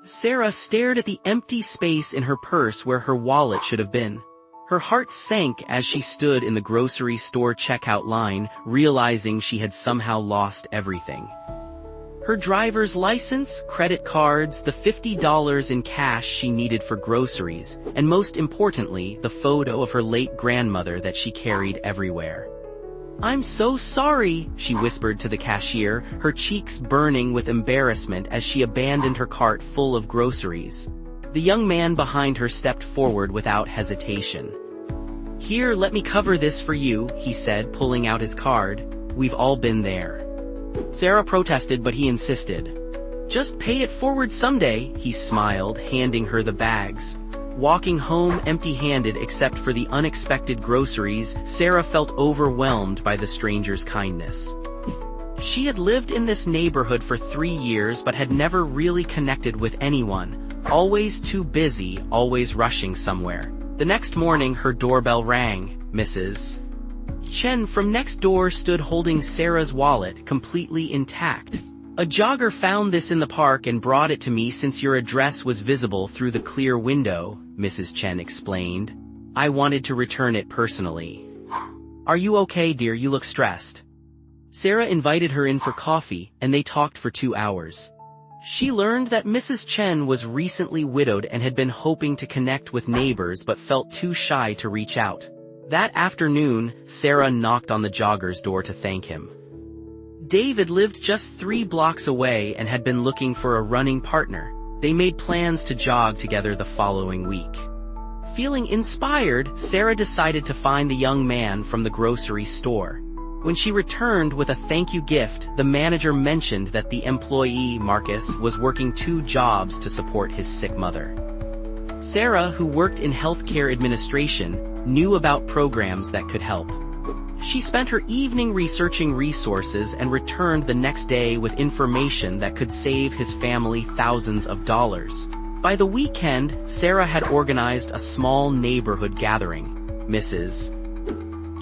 Sarah stared at the empty space in her purse where her wallet should have been. Her heart sank as she stood in the grocery store checkout line, realizing she had somehow lost everything. Her driver's license, credit cards, the $50 in cash she needed for groceries, and most importantly, the photo of her late grandmother that she carried everywhere. "I'm so sorry," she whispered to the cashier, her cheeks burning with embarrassment as she abandoned her cart full of groceries. The young man behind her stepped forward without hesitation. "Here, let me cover this for you," he said, pulling out his card. "We've all been there." Sarah protested, but he insisted. "Just pay it forward someday," he smiled, handing her the bags. Walking home empty-handed except for the unexpected groceries, Sarah felt overwhelmed by the stranger's kindness. She had lived in this neighborhood for 3 years but had never really connected with anyone, always too busy, always rushing somewhere. The next morning her doorbell rang. Mrs. Chen from next door stood holding Sarah's wallet, completely intact. "A jogger found this in the park and brought it to me since your address was visible through the clear window," Mrs. Chen explained. "I wanted to return it personally." "Are you okay, dear? You look stressed." Sarah invited her in for coffee, and they talked for 2 hours. She learned that Mrs. Chen was recently widowed and had been hoping to connect with neighbors but felt too shy to reach out. That afternoon, Sarah knocked on the jogger's door to thank him. David lived just 3 blocks away and had been looking for a running partner. They made plans to jog together the following week. Feeling inspired, Sarah decided to find the young man from the grocery store. When she returned with a thank you gift, the manager mentioned that the employee, Marcus, was working 2 jobs to support his sick mother. Sarah, who worked in healthcare administration, knew about programs that could help. She spent her evening researching resources and returned the next day with information that could save his family thousands of dollars. By the weekend, Sarah had organized a small neighborhood gathering. Mrs.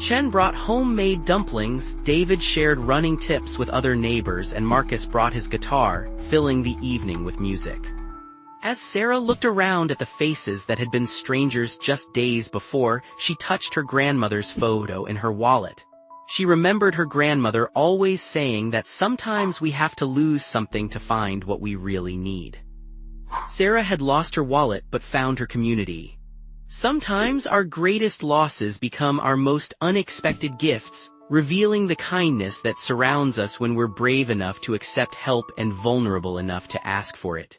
Chen brought homemade dumplings, David shared running tips with other neighbors, and Marcus brought his guitar, filling the evening with music. As Sarah looked around at the faces that had been strangers just days before, she touched her grandmother's photo in her wallet. She remembered her grandmother always saying that sometimes we have to lose something to find what we really need. Sarah had lost her wallet but found her community. Sometimes our greatest losses become our most unexpected gifts, revealing the kindness that surrounds us when we're brave enough to accept help and vulnerable enough to ask for it.